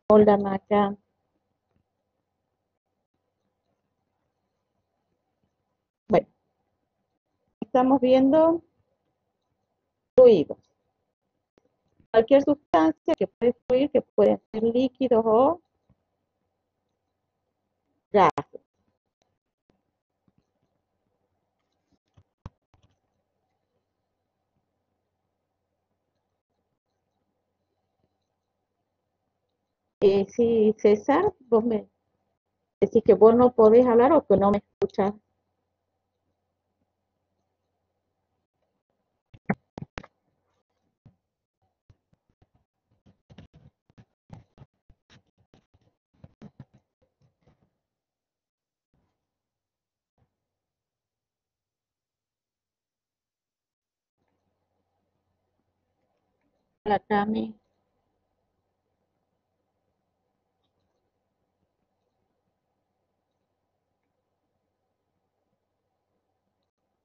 Hola, Maca. Bueno, estamos viendo fluidos. Cualquier sustancia que puede fluir, que pueden ser líquidos o gases. Sí, César, vos me decís que vos no podés hablar o que no me escuchas. La Cami.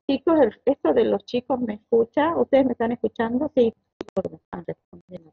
Chicos, esto de los chicos me escucha. ¿Ustedes me están escuchando? Sí, porque me están respondiendo.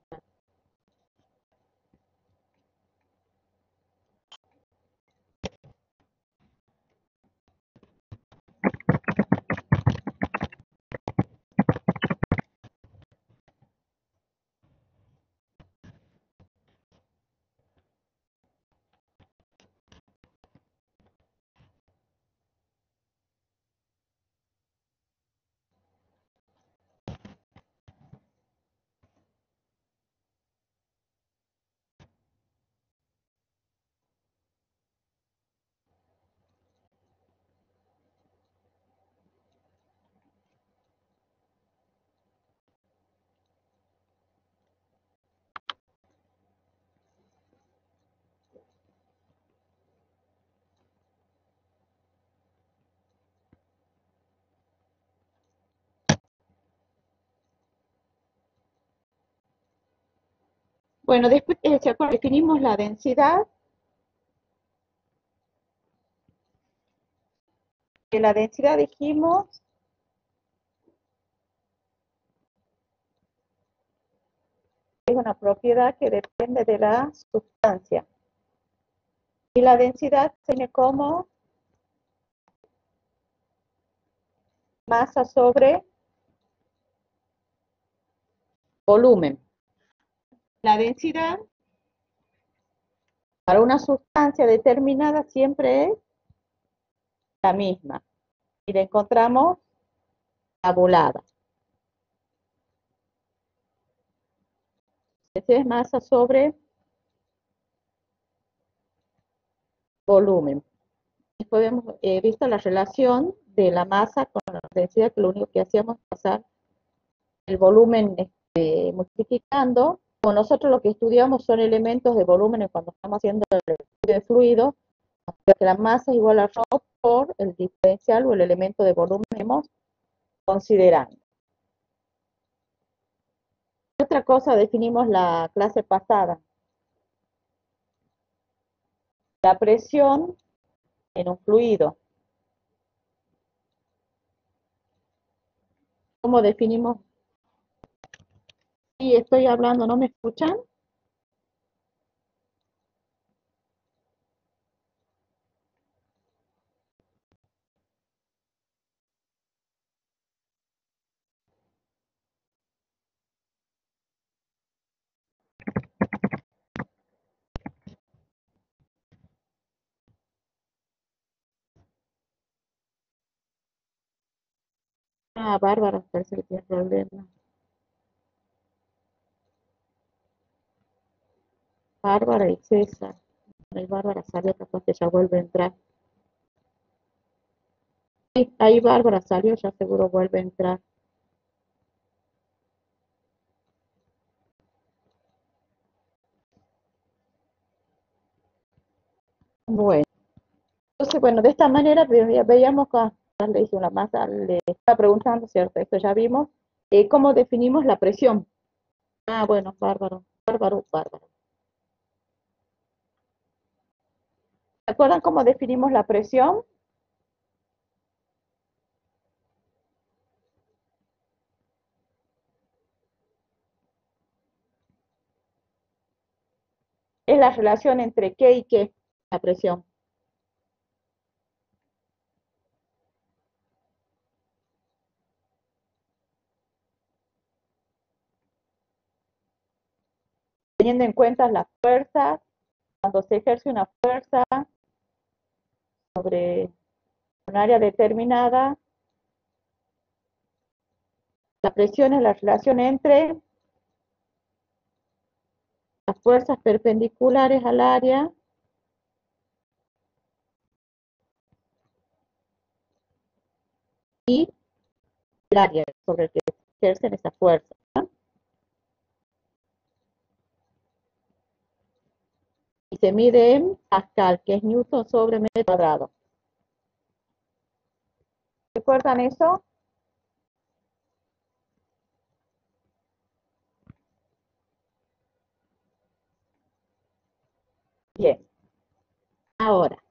Bueno, después definimos la densidad. Que la densidad dijimos es una propiedad que depende de la sustancia. Y la densidad se define como masa sobre volumen. La densidad para una sustancia determinada siempre es la misma y la encontramos tabulada. Esa es masa sobre volumen. Después hemos visto la relación de la masa con la densidad, que lo único que hacíamos es pasar el volumen multiplicando. Como nosotros lo que estudiamos son elementos de volumen cuando estamos haciendo el estudio de fluido, que la masa es igual a ρ por el diferencial o el elemento de volumen que estamos considerando. Otra cosa definimos la clase pasada. La presión en un fluido. ¿Cómo definimos? Sí, estoy hablando, ¿no me escuchan? Ah, Bárbara, parece que tiene problemas. Bárbara y César. Ahí Bárbara salió, capaz que ya vuelve a entrar. Sí, ahí Bárbara salió, ya seguro vuelve a entrar. Bueno, entonces, bueno, de esta manera veíamos que le hice una masa, le estaba preguntando, ¿cierto? Esto ya vimos. ¿Cómo definimos la presión? Ah, bueno, bárbaro, bárbaro, bárbaro. ¿Se acuerdan cómo definimos la presión? es la relación entre qué y qué, la presión. Teniendo en cuenta las fuerzas, cuando se ejerce una fuerza sobre un área determinada, la presión es la relación entre las fuerzas perpendiculares al área y el área sobre el que se ejercen esas fuerzas, ¿no? Y se mide en Pascal, que es Newton sobre metro cuadrado. ¿Recuerdan eso? Bien. Ahora,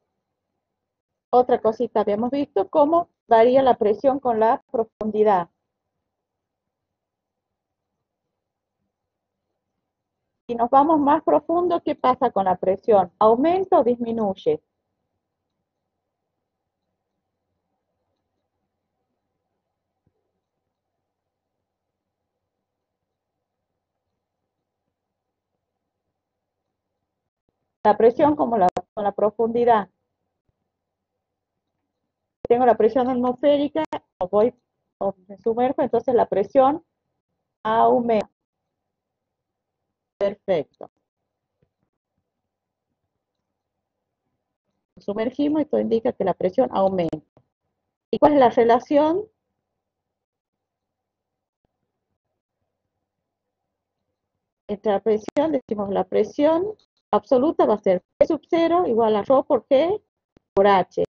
otra cosita, habíamos visto cómo varía la presión con la profundidad. Si nos vamos más profundo, ¿qué pasa con la presión? ¿Aumenta o disminuye? La presión como con la profundidad. Tengo la presión atmosférica, o me sumerjo, entonces la presión aumenta. Perfecto. Nos sumergimos y esto indica que la presión aumenta. ¿Y cuál es la relación? Entre la presión, decimos la presión absoluta va a ser P sub 0 igual a ρ por G por H.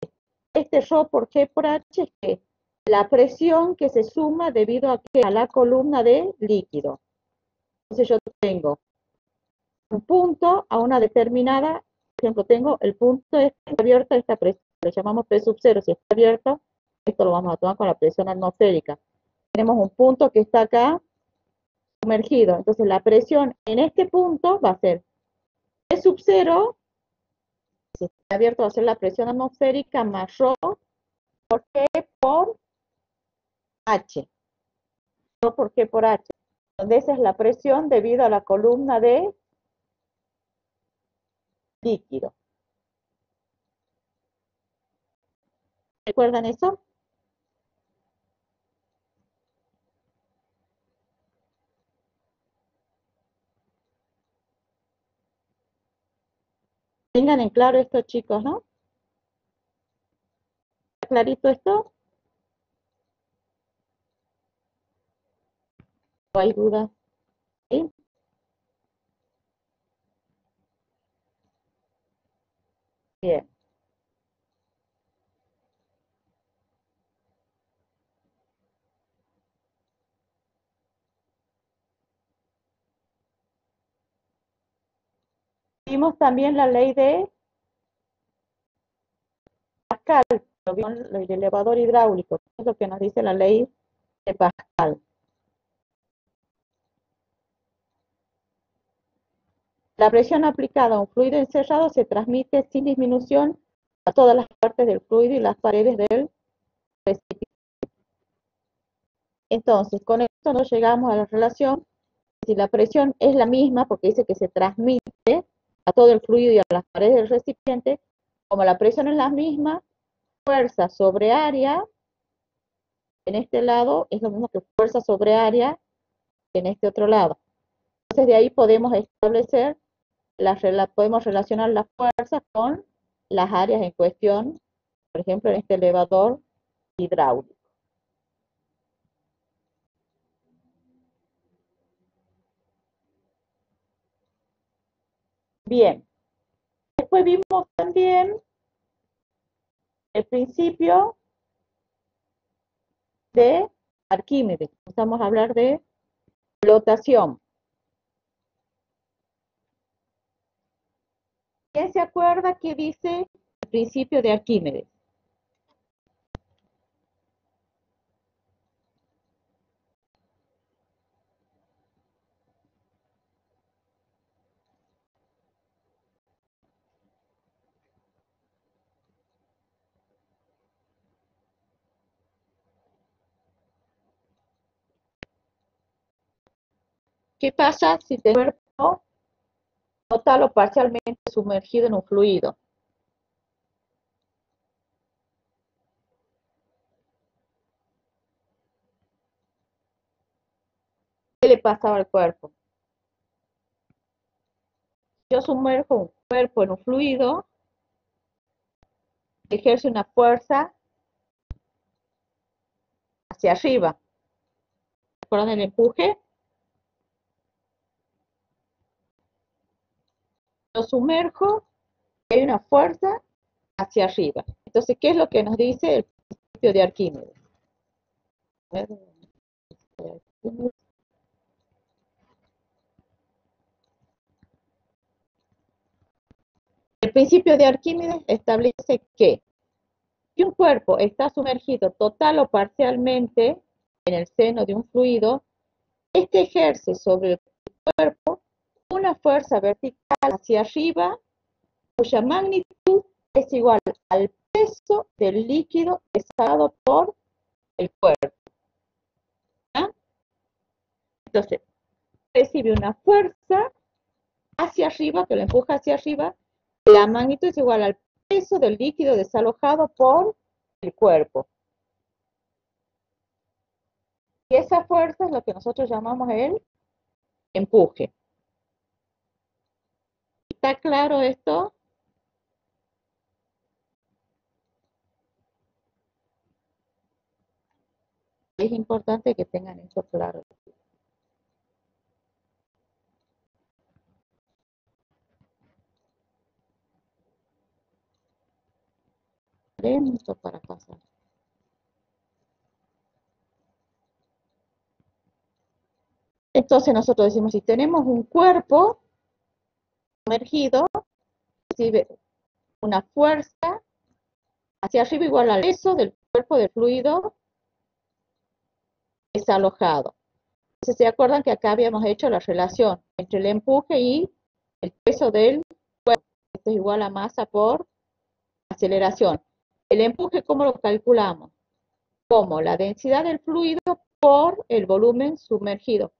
Este ρ por G por H es que la presión que se suma debido a la columna de líquido. Entonces yo tengo un punto a una determinada, por ejemplo, tengo el punto abierto a esta presión, le llamamos P sub 0, si está abierto, esto lo vamos a tomar con la presión atmosférica. Tenemos un punto que está acá sumergido, entonces la presión en este punto va a ser P sub 0, si está abierto va a ser la presión atmosférica más ρ por G por H, ρ por G por H, donde esa es la presión debido a la columna de líquido. ¿Recuerdan eso? Tengan en claro esto, chicos, ¿no? ¿Está clarito esto? ¿O hay dudas? ¿Sí? Bien. Vimos también la ley de Pascal, lo vimos el elevador hidráulico, es lo que nos dice la ley de Pascal. La presión aplicada a un fluido encerrado se transmite sin disminución a todas las partes del fluido y las paredes del recipiente. Entonces, con esto nos llegamos a la relación, si la presión es la misma, porque dice que se transmite a todo el fluido y a las paredes del recipiente, como la presión es la misma, fuerza sobre área, en este lado, es lo mismo que fuerza sobre área en este otro lado. Entonces, de ahí podemos establecer, podemos relacionar las fuerzas con las áreas en cuestión, por ejemplo, en este elevador hidráulico. Bien, después vimos también el principio de Arquímedes. Vamos a hablar de flotación. ¿Quién se acuerda qué dice el principio de Arquímedes? ¿Qué pasa si el cuerpo total o parcialmente sumergido en un fluido? ¿Qué le pasaba al cuerpo? Yo sumerjo un cuerpo en un fluido, ejerce una fuerza hacia arriba. ¿Se acuerdan del empuje? Lo sumerjo y hay una fuerza hacia arriba. Entonces, ¿qué es lo que nos dice el principio de Arquímedes? El principio de Arquímedes establece que si un cuerpo está sumergido total o parcialmente en el seno de un fluido, este ejerce sobre el cuerpo una fuerza vertical hacia arriba cuya magnitud es igual al peso del líquido pesado por el cuerpo. ¿Ah? Entonces, recibe una fuerza hacia arriba, que lo empuja hacia arriba, la magnitud es igual al peso del líquido desalojado por el cuerpo. Y esa fuerza es lo que nosotros llamamos el empuje. ¿Está claro esto? Es importante que tengan esto claro. Lento para pasar. Entonces nosotros decimos, si tenemos un cuerpo sumergido, recibe una fuerza hacia arriba igual al peso del cuerpo del fluido desalojado. Entonces, ¿se acuerdan que acá habíamos hecho la relación entre el empuje y el peso del cuerpo? Esto es igual a masa por aceleración. El empuje, ¿cómo lo calculamos? Como la densidad del fluido por el volumen sumergido.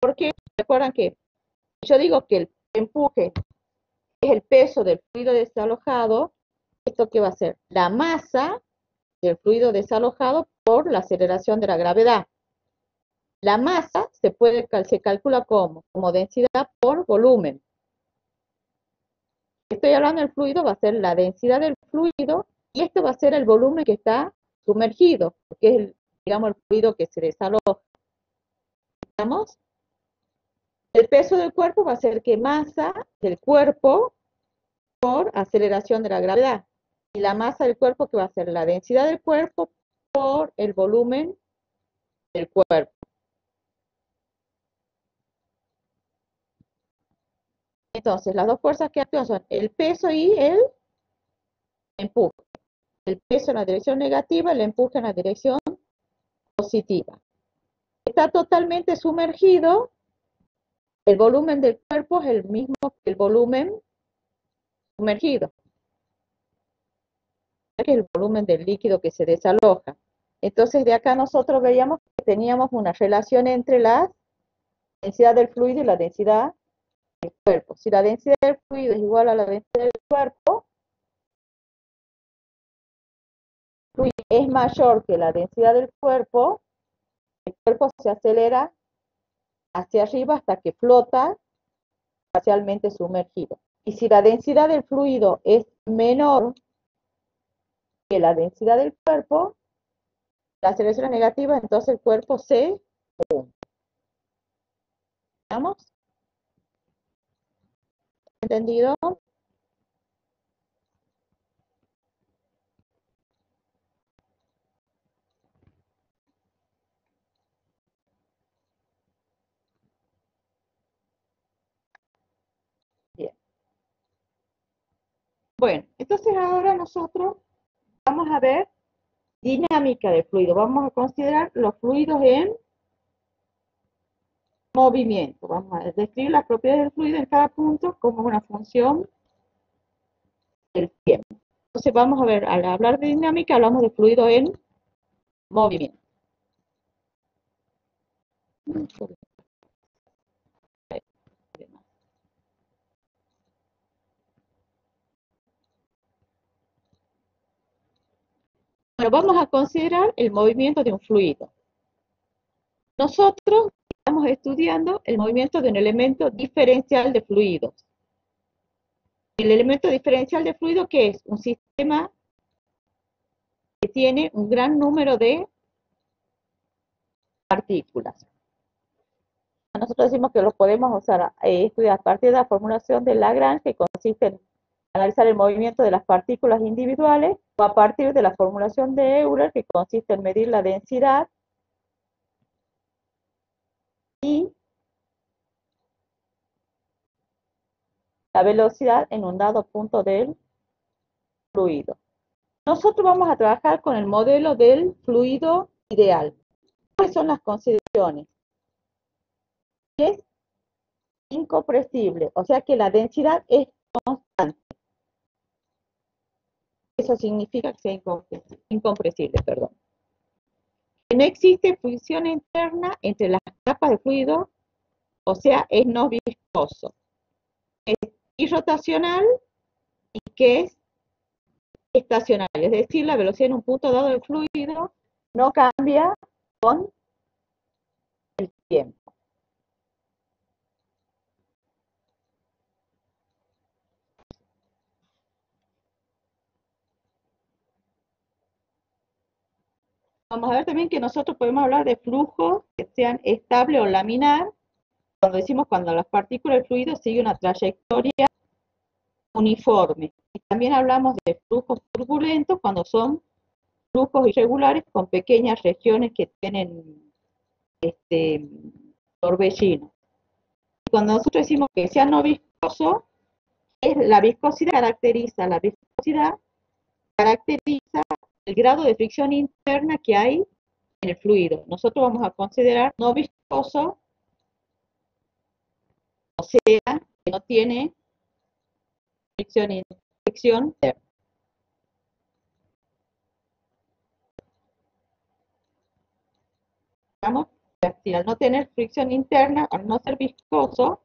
Porque recuerdan que yo digo que el empuje es el peso del fluido desalojado, ¿esto qué va a ser? La masa del fluido desalojado por la aceleración de la gravedad. La masa se calcula como densidad por volumen. Estoy hablando del fluido, va a ser la densidad del fluido y esto va a ser el volumen que está sumergido, que es digamos, el fluido que se desaloja. ¿Estamos? El peso del cuerpo va a ser que masa del cuerpo por aceleración de la gravedad. Y la masa del cuerpo que va a ser la densidad del cuerpo por el volumen del cuerpo. Entonces, las dos fuerzas que actúan son el peso y el empuje. El peso en la dirección negativa, el empuje en la dirección positiva. Está totalmente sumergido, el volumen del cuerpo es el mismo que el volumen sumergido, que es el volumen del líquido que se desaloja. Entonces, de acá nosotros veíamos que teníamos una relación entre la densidad del fluido y la densidad del cuerpo. Si la densidad del fluido es igual a la densidad del cuerpo, el fluido es mayor que la densidad del cuerpo, el cuerpo se acelera hacia arriba hasta que flota parcialmente sumergido. Y si la densidad del fluido es menor que la densidad del cuerpo, la aceleración es negativa, entonces el cuerpo se hunde. ¿Estamos? ¿Entendido? Bien. Bueno, entonces ahora nosotros vamos a ver dinámica del fluido. Vamos a considerar los fluidos en movimiento. Vamos a describir las propiedades del fluido en cada punto como una función del tiempo. Entonces vamos a ver, al hablar de dinámica hablamos de fluido en movimiento. Bueno, vamos a considerar el movimiento de un fluido. Nosotros estamos estudiando el movimiento de un elemento diferencial de fluidos. El elemento diferencial de fluido, ¿qué es? Un sistema que tiene un gran número de partículas. Nosotros decimos que lo podemos usar, estudiar a partir de la formulación de Lagrange, que consiste en analizar el movimiento de las partículas individuales, o a partir de la formulación de Euler, que consiste en medir la densidad y la velocidad en un dado punto del fluido. Nosotros vamos a trabajar con el modelo del fluido ideal. ¿Cuáles son las consideraciones? Es incompresible, o sea que la densidad es constante. Eso significa que sea incompresible, perdón. Que no existe fricción interna entre las capas de fluido, o sea, es no viscoso. Es irrotacional y que es estacional, es decir, la velocidad en un punto dado del fluido no cambia con el tiempo. Vamos a ver también que nosotros podemos hablar de flujos que sean estable o laminar, cuando decimos cuando las partículas del fluido siguen una trayectoria uniforme. Y también hablamos de flujos turbulentos cuando son flujos irregulares con pequeñas regiones que tienen torbellino. Cuando nosotros decimos que sea no viscoso, es la viscosidad caracteriza el grado de fricción interna que hay en el fluido. Nosotros vamos a considerar no viscoso, o sea, que no tiene fricción interna. Digamos, al no tener fricción interna, al no ser viscoso,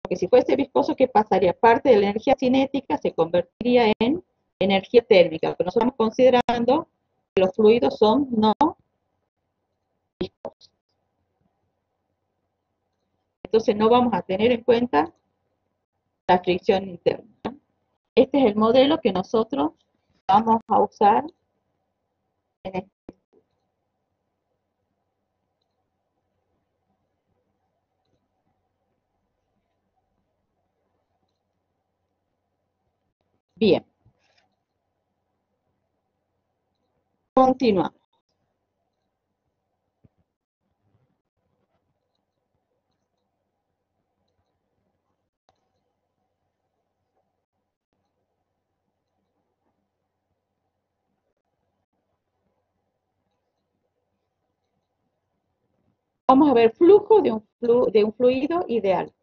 porque si fuese viscoso, ¿qué pasaría? Parte de la energía cinética se convertiría en energía térmica, pero nosotros estamos considerando que los fluidos son no viscosos. Entonces no vamos a tener en cuenta la fricción interna. Este es el modelo que nosotros vamos a usar en este. Bien, continuamos. Vamos a ver flujo de un fluido ideal.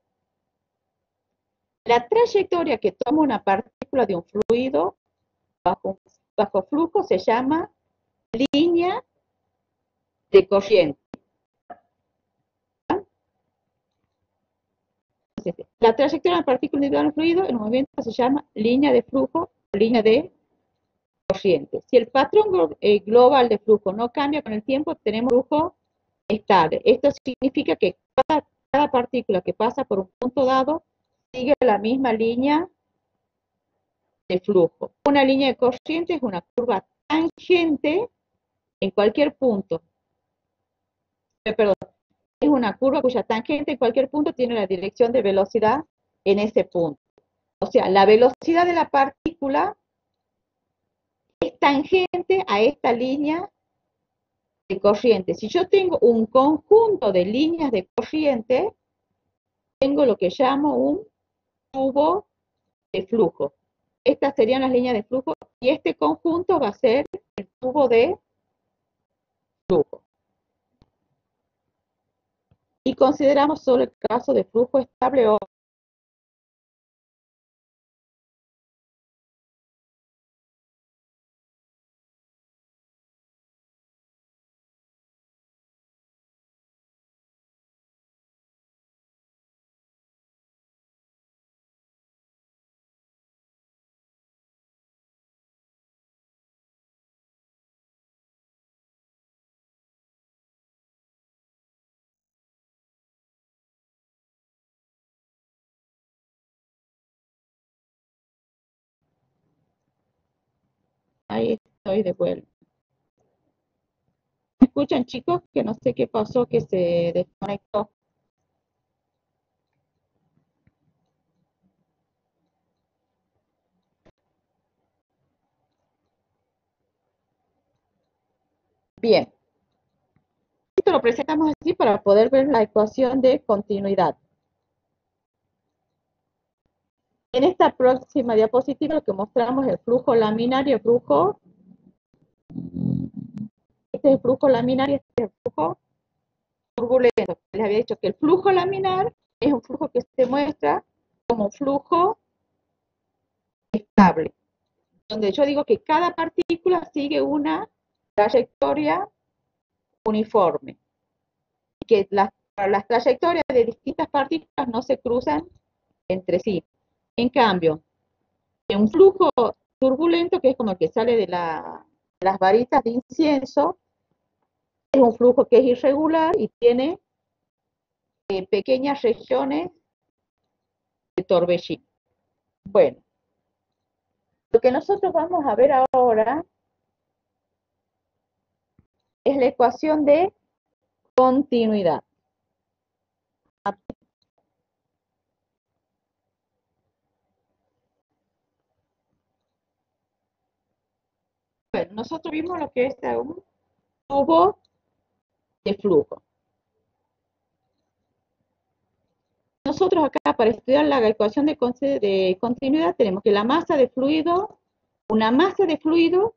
La trayectoria que toma una partícula de un fluido bajo flujo se llama línea de corriente. Entonces, la trayectoria de una partícula individual en un fluido en un movimiento se llama línea de flujo o línea de corriente. Si el patrón global de flujo no cambia con el tiempo, tenemos flujo estable. Esto significa que cada partícula que pasa por un punto dado sigue la misma línea de flujo. Una línea de corriente es una curva tangente en cualquier punto. Perdón, es una curva cuya tangente en cualquier punto tiene la dirección de velocidad en ese punto. O sea, la velocidad de la partícula es tangente a esta línea de corriente. Si yo tengo un conjunto de líneas de corriente, tengo lo que llamo un tubo de flujo. Estas serían las líneas de flujo y este conjunto va a ser el tubo de flujo. Y consideramos solo el caso de flujo estable o Estoy de vuelta. ¿Me escuchan, chicos? Que no sé qué pasó, que se desconectó. Bien, esto lo presentamos así para poder ver la ecuación de continuidad. En esta próxima diapositiva lo que mostramos es el flujo laminar y el flujo. Este es el flujo laminar y este es el flujo turbulento. Les había dicho que el flujo laminar es un flujo que se muestra como flujo estable, donde yo digo que cada partícula sigue una trayectoria uniforme, y que las trayectorias de distintas partículas no se cruzan entre sí. En cambio, en un flujo turbulento, que es como el que sale de las varitas de incienso, es un flujo que es irregular y tiene pequeñas regiones de torbellino. Bueno, lo que nosotros vamos a ver ahora es la ecuación de continuidad. Bueno, nosotros vimos lo que es un tubo de flujo. Nosotros acá para estudiar la ecuación de continuidad tenemos que la masa de fluido, una masa de fluido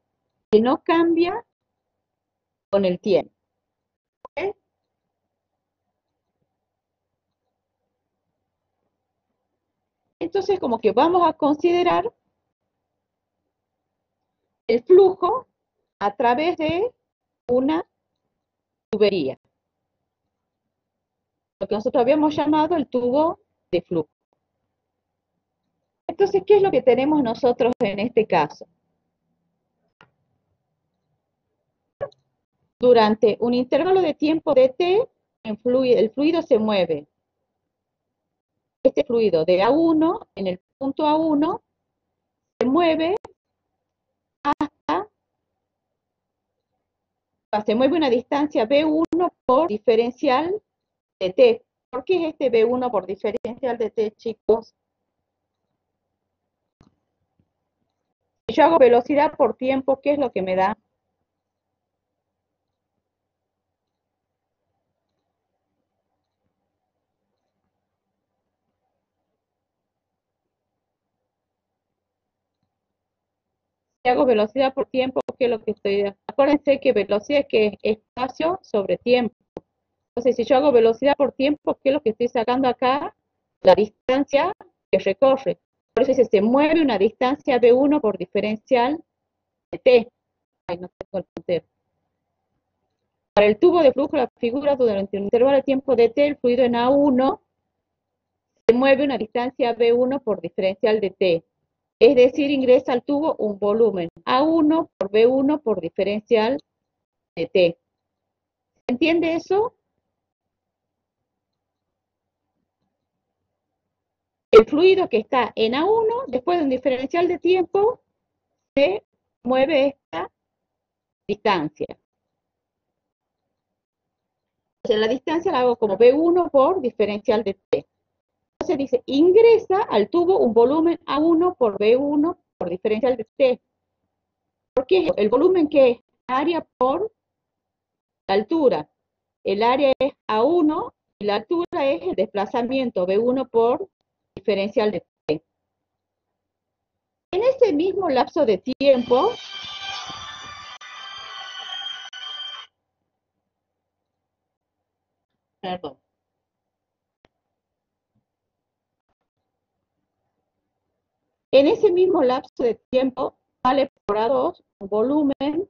que no cambia con el tiempo. ¿Okay? Entonces como que vamos a considerar el flujo a través de una tubería, lo que nosotros habíamos llamado el tubo de flujo. Entonces, ¿qué es lo que tenemos nosotros en este caso? Durante un intervalo de tiempo de t, el fluido se mueve. Este fluido de A1, en el punto A1, se mueve se mueve una distancia B1 por diferencial de t. ¿Por qué es este B1 por diferencial de t, chicos? Si yo hago velocidad por tiempo, ¿qué es lo que me da? Si hago velocidad por tiempo, ¿qué es lo que estoy? Acuérdense que velocidad es que espacio sobre tiempo. Entonces, si yo hago velocidad por tiempo, ¿qué es lo que estoy sacando acá? La distancia que recorre. Por eso se mueve una distancia B1 por diferencial de T. Ay, no tengo el puntero. Para el tubo de flujo, la figura durante un intervalo de tiempo de T, el fluido en A1 se mueve una distancia B1 por diferencial de T. Es decir, ingresa al tubo un volumen A1 por B1 por diferencial de T. ¿Se entiende eso? El fluido que está en A1, después de un diferencial de tiempo, se mueve esta distancia. Entonces, la distancia la hago como B1 por diferencial de T. Entonces dice, ingresa al tubo un volumen A1 por B1 por diferencial de T. ¿Por qué? El volumen que es área por la altura. El área es A1 y la altura es el desplazamiento B1 por diferencial de T. En ese mismo lapso de tiempo, perdón, en ese mismo lapso de tiempo sale por A2 un volumen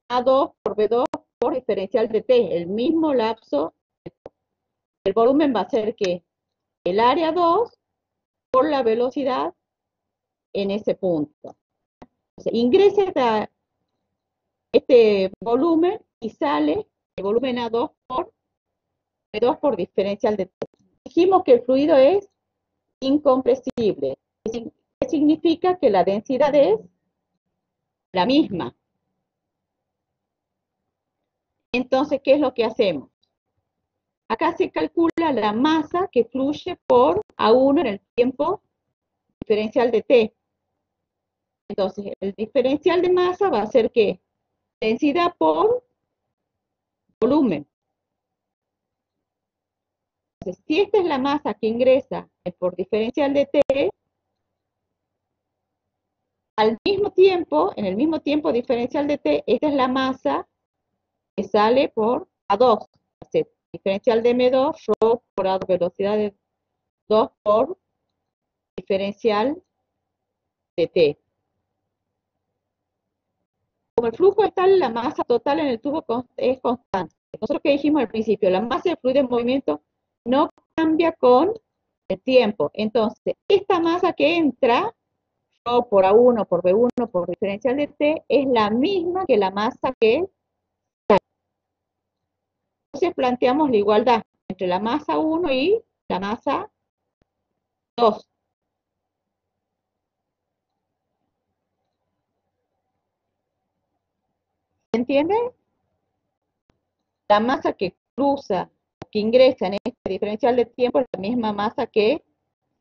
A2 por B2 por diferencial de T, el mismo lapso. El volumen va a ser que el área 2 por la velocidad en ese punto. Entonces, ingresa este volumen y sale el volumen A2 por B2 por diferencial de T. Dijimos que el fluido es incompresible. ¿Qué significa? Que la densidad es la misma. Entonces, ¿qué es lo que hacemos? Acá se calcula la masa que fluye por A1 en el tiempo diferencial de T. Entonces, el diferencial de masa va a ser ¿qué? Densidad por volumen. Entonces, si esta es la masa que ingresa por diferencial de T, al mismo tiempo, en el mismo tiempo diferencial de T, esta es la masa que sale por A2. O sea, diferencial de M2, ρ por A2, velocidad de 2 por diferencial de T. Como el flujo es tal, la masa total en el tubo es constante. Nosotros que dijimos al principio, la masa de fluido en movimiento no cambia con el tiempo. Entonces, esta masa que entra, O por A1, por B1, por diferencial de T, es la misma que la masa que sale. Entonces planteamos la igualdad entre la masa 1 y la masa 2. ¿Se entiende? La masa que cruza, que ingresa en este diferencial de tiempo es la misma masa que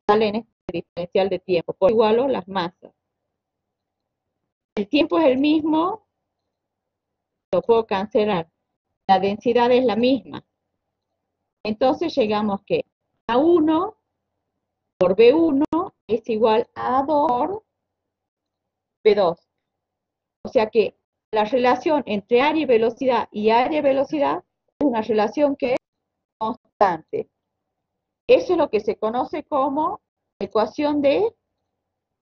sale en este diferencial de tiempo. Por igual las masas. El tiempo es el mismo, lo puedo cancelar. La densidad es la misma. Entonces llegamos que A1 por B1 es igual a A2 por B2. O sea que la relación entre área y velocidad es una relación que es constante. Eso es lo que se conoce como ecuación de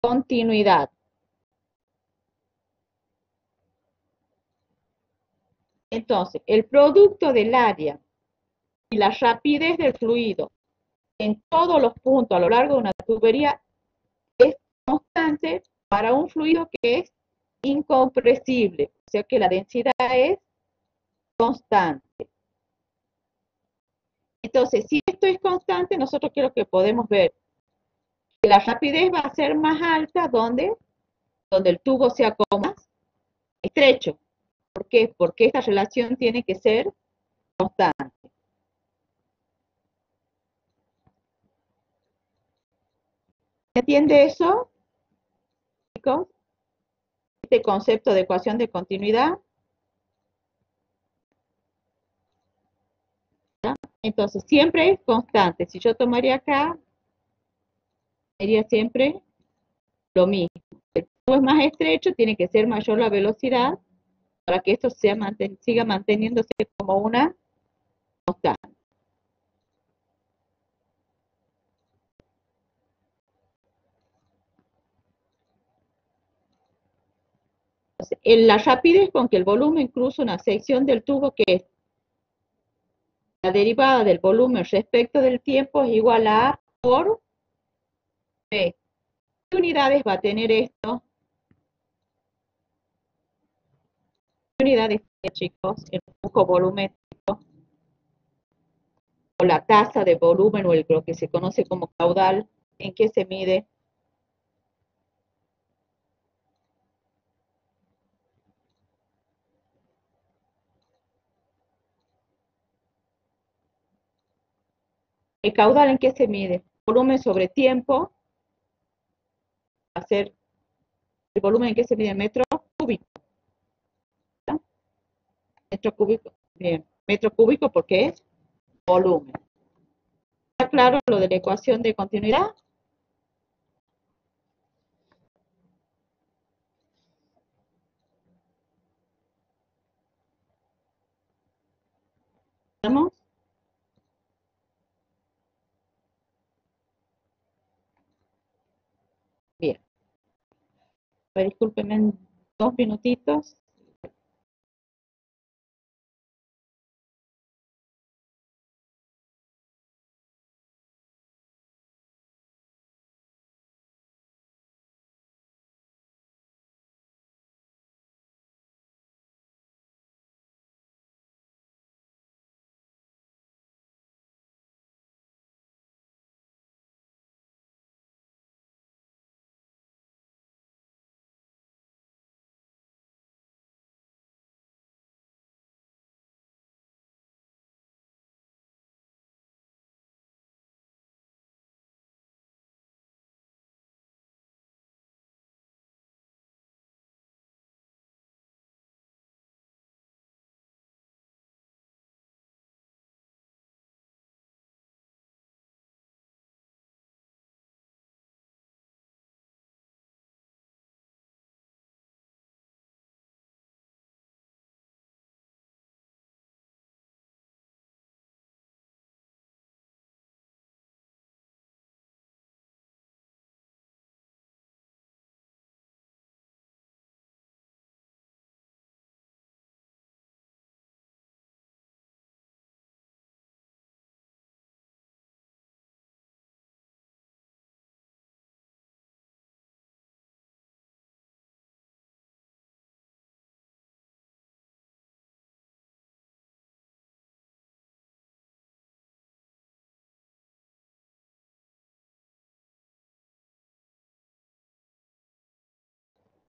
continuidad. Entonces, el producto del área y la rapidez del fluido en todos los puntos a lo largo de una tubería es constante para un fluido que es incompresible, o sea que la densidad es constante. Entonces, si esto es constante, nosotros creo que podemos ver que la rapidez va a ser más alta donde el tubo sea como más estrecho. ¿Por qué? Porque esta relación tiene que ser constante. ¿Se entiende eso, chicos? Este concepto de ecuación de continuidad. ¿Ya? Entonces, siempre es constante. Si yo tomaría acá, sería siempre lo mismo. El tubo es más estrecho, tiene que ser mayor la velocidad para que esto siga manteniéndose como una constante. Entonces, en la rapidez con que el volumen cruza una sección del tubo, que es la derivada del volumen respecto del tiempo, es igual a A por B. ¿Qué unidades va a tener esto? ¿Qué unidades tiene, chicos? El flujo volumétrico, o la tasa de volumen, o lo que se conoce como caudal. ¿En qué se mide? ¿El caudal en qué se mide? Volumen sobre tiempo, va a ser el volumen en qué se mide en metro cúbico. ¿No? Metro cúbico, bien. Metro cúbico porque es volumen. ¿Está claro lo de la ecuación de continuidad? ¿Estamos? Bien. Pues discúlpenme 2 minutitos.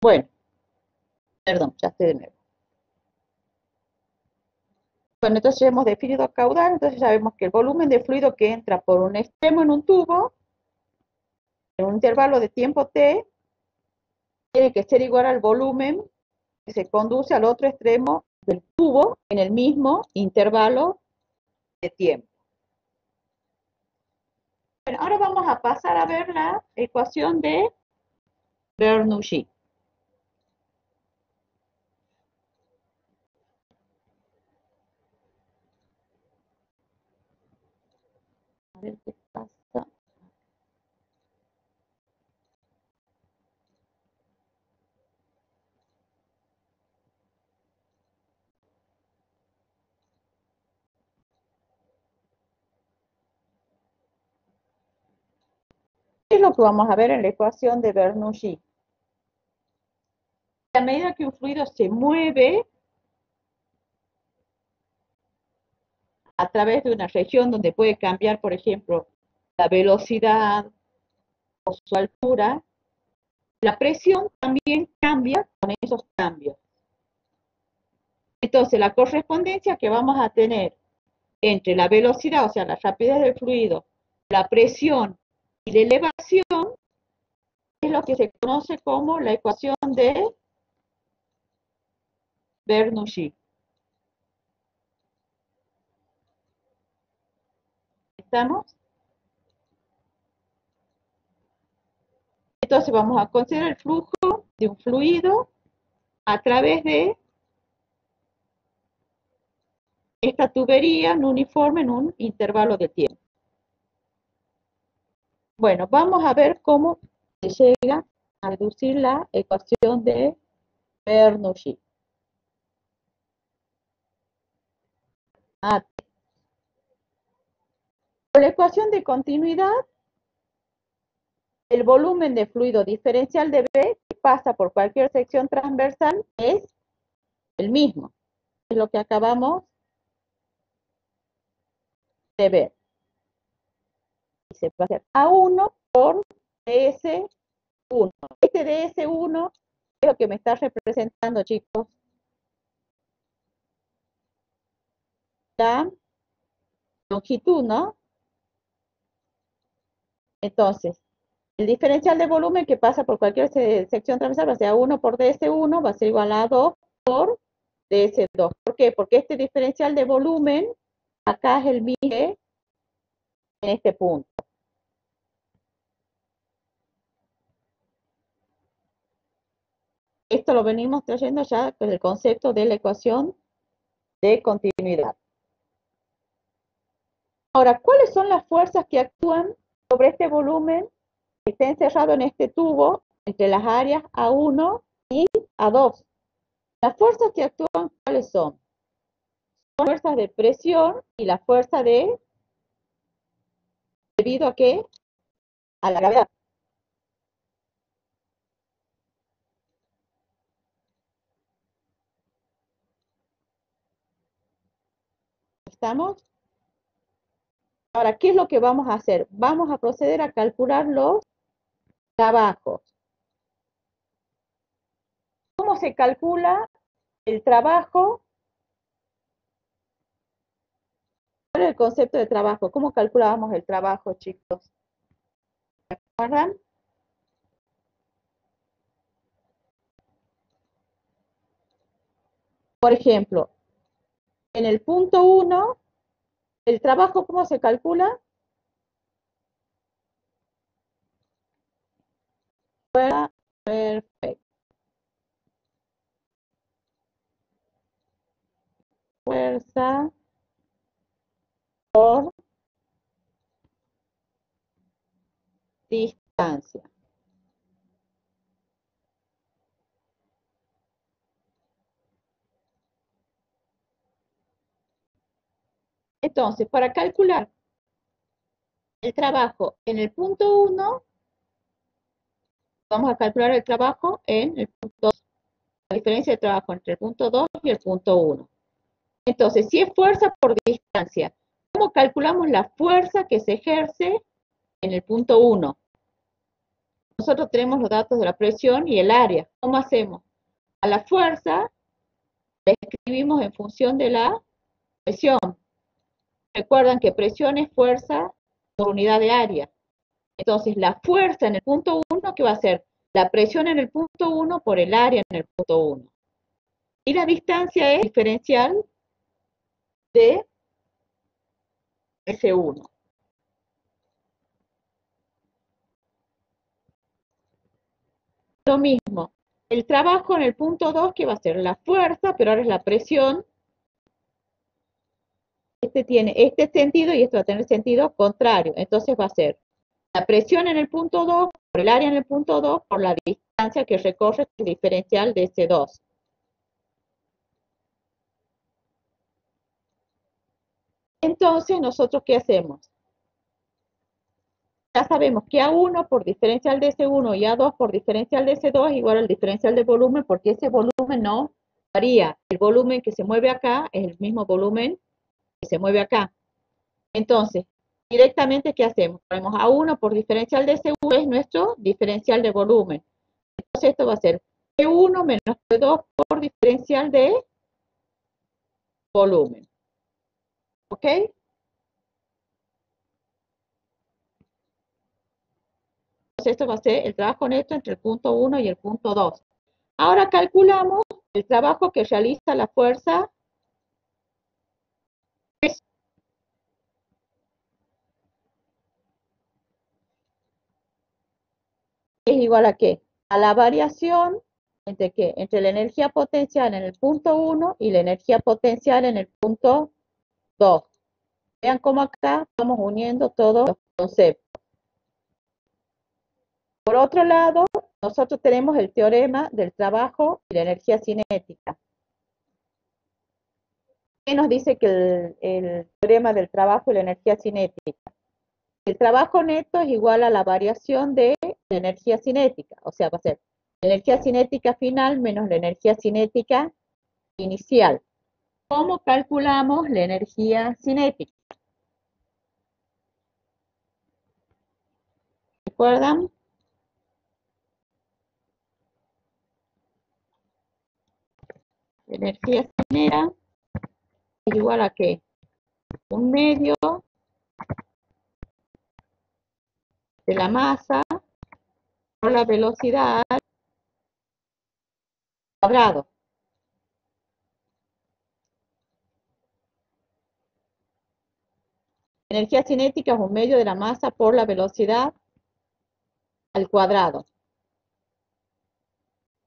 Bueno, perdón, ya estoy de nuevo. Bueno, entonces ya hemos definido caudal, entonces sabemos que el volumen de fluido que entra por un extremo en un tubo, en un intervalo de tiempo t, tiene que ser igual al volumen que se conduce al otro extremo del tubo en el mismo intervalo de tiempo. Bueno, ahora vamos a pasar a ver la ecuación de Bernoulli. A ver qué pasa. ¿Qué es lo que vamos a ver en la ecuación de Bernoulli? A medida que un fluido se mueve a través de una región donde puede cambiar, por ejemplo, la velocidad o su altura, la presión también cambia con esos cambios. Entonces, la correspondencia que vamos a tener entre la velocidad, o sea, la rapidez del fluido, la presión y la elevación, es lo que se conoce como la ecuación de Bernoulli. ¿Estamos? Entonces vamos a considerar el flujo de un fluido a través de esta tubería no uniforme en un intervalo de tiempo. Bueno, vamos a ver cómo se llega a reducir la ecuación de Bernoulli. Con la ecuación de continuidad, el volumen de fluido diferencial de B que pasa por cualquier sección transversal es el mismo. Es lo que acabamos de ver. Y se va a hacer A1 por DS1. Este DS1 es lo que me está representando, chicos, la longitud, ¿no? Entonces, el diferencial de volumen que pasa por cualquier sección transversal va a ser A1 por DS1, va a ser igual a A2 por DS2. ¿Por qué? Porque este diferencial de volumen acá es el mismo en este punto. Esto lo venimos trayendo ya con el concepto de la ecuación de continuidad. Ahora, ¿cuáles son las fuerzas que actúan sobre este volumen que está encerrado en este tubo entre las áreas A1 y A2? Las fuerzas que actúan, ¿cuáles son? Son fuerzas de presión y la fuerza de, ¿debido a qué? A la gravedad. ¿Estamos? Ahora, ¿qué es lo que vamos a hacer? Vamos a proceder a calcular los trabajos. ¿Cómo se calcula el trabajo? ¿Cuál es el concepto de trabajo? ¿Cómo calculábamos el trabajo, chicos? ¿Se acuerdan? Por ejemplo, en el punto 1, ¿el trabajo cómo se calcula? Perfecto. Fuerza por distancia. Entonces, para calcular el trabajo en el punto 1, vamos a calcular el trabajo en el punto 2, la diferencia de trabajo entre el punto 2 y el punto 1. Entonces, si es fuerza por distancia, ¿cómo calculamos la fuerza que se ejerce en el punto 1? nosotros tenemos los datos de la presión y el área. ¿Cómo hacemos? A la fuerza la escribimos en función de la presión. Recuerdan que presión es fuerza por unidad de área. Entonces, la fuerza en el punto 1, ¿qué va a ser? La presión en el punto 1 por el área en el punto 1. Y la distancia es diferencial de S1. Lo mismo, el trabajo en el punto 2, ¿qué va a ser? La fuerza, pero ahora es la presión. Este tiene este sentido y esto va a tener sentido contrario. Entonces va a ser la presión en el punto 2 por el área en el punto 2 por la distancia que recorre el diferencial de S2. Entonces, ¿nosotros qué hacemos? Ya sabemos que A1 por diferencial de S1 y A2 por diferencial de S2 es igual al diferencial de volumen, porque ese volumen no varía. El volumen que se mueve acá es el mismo volumen que se mueve acá. Entonces, directamente, ¿qué hacemos? Ponemos A1 por diferencial de S1 es nuestro diferencial de volumen. Entonces, esto va a ser P1 menos P2 por diferencial de volumen. ¿Ok? Entonces, esto va a ser el trabajo neto entre el punto 1 y el punto 2. Ahora calculamos el trabajo que realiza la fuerza. Es igual a qué? A la variación entre qué? Entre la energía potencial en el punto 1 y la energía potencial en el punto 2. Vean cómo acá estamos uniendo todos los conceptos. Por otro lado, nosotros tenemos el teorema del trabajo y la energía cinética. ¿Qué nos dice que el teorema del trabajo y la energía cinética? El trabajo neto es igual a la variación de la energía cinética, o sea, va a ser la energía cinética final menos la energía cinética inicial. ¿Cómo calculamos la energía cinética? ¿Recuerdan? La energía cinética es igual a ¿qué? Un medio de la masa por la velocidad cuadrado. Energía cinética es un medio de la masa por la velocidad al cuadrado.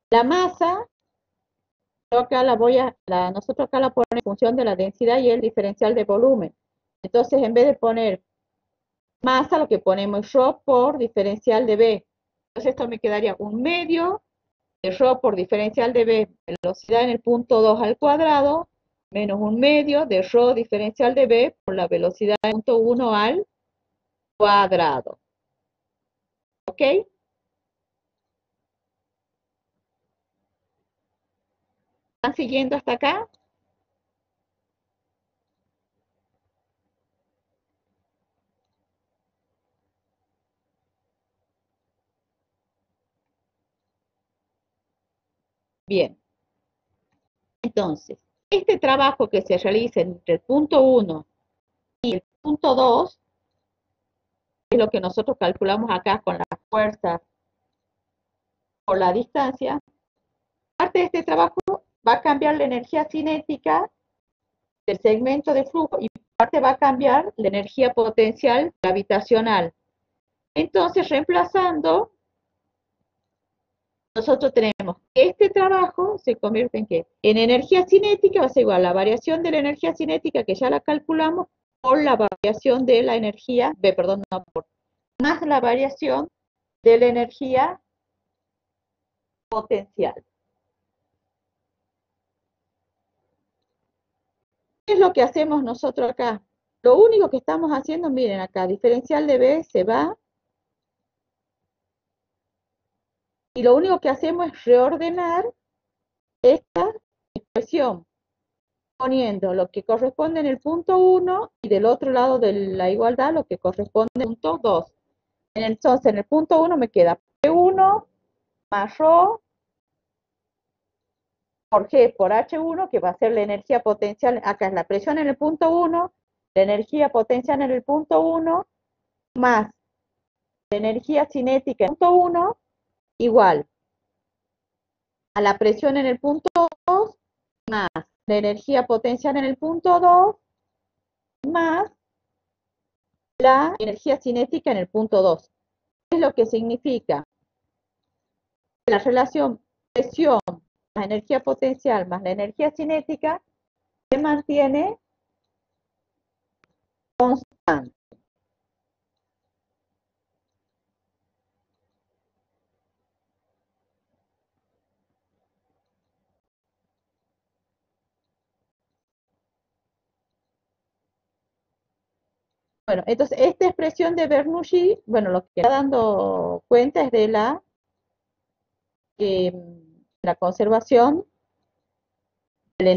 La masa, nosotros acá la ponemos en función de la densidad y el diferencial de volumen. Entonces, en vez de poner masa, lo que ponemos es ρ por diferencial de B. Entonces, esto me quedaría un medio de ρ por diferencial de B, velocidad en el punto 2 al cuadrado, menos un medio de ρ diferencial de B por la velocidad en el punto 1 al cuadrado. ¿Ok? ¿Están siguiendo hasta acá? Bien. Entonces, este trabajo que se realiza entre el punto 1 y el punto 2 es lo que nosotros calculamos acá con la fuerza por la distancia. Parte de este trabajo va a cambiar la energía cinética del segmento de flujo y parte va a cambiar la energía potencial gravitacional. Entonces, reemplazando, nosotros tenemos que este trabajo se convierte en ¿qué? En energía cinética va a ser igual a la variación de la energía cinética, que ya la calculamos, por la variación de la energía, perdón, no, por más la variación de la energía potencial. ¿Qué es lo que hacemos nosotros acá? Lo único que estamos haciendo, miren acá, diferencial de B se va, y lo único que hacemos es reordenar esta expresión, poniendo lo que corresponde en el punto 1 y del otro lado de la igualdad lo que corresponde en el punto 2. Entonces, en el punto 1 me queda H1 más ρ por G por H1, que va a ser la energía potencial, acá es la presión en el punto 1, la energía potencial en el punto 1, más la energía cinética en el punto 1, igual a la presión en el punto 2, más la energía potencial en el punto 2, más la energía cinética en el punto 2. ¿Qué es lo que significa? La relación presión más energía potencial más la energía cinética se mantiene constante. Bueno, entonces esta expresión de Bernoulli, bueno, lo que está dando cuenta es de la conservación de la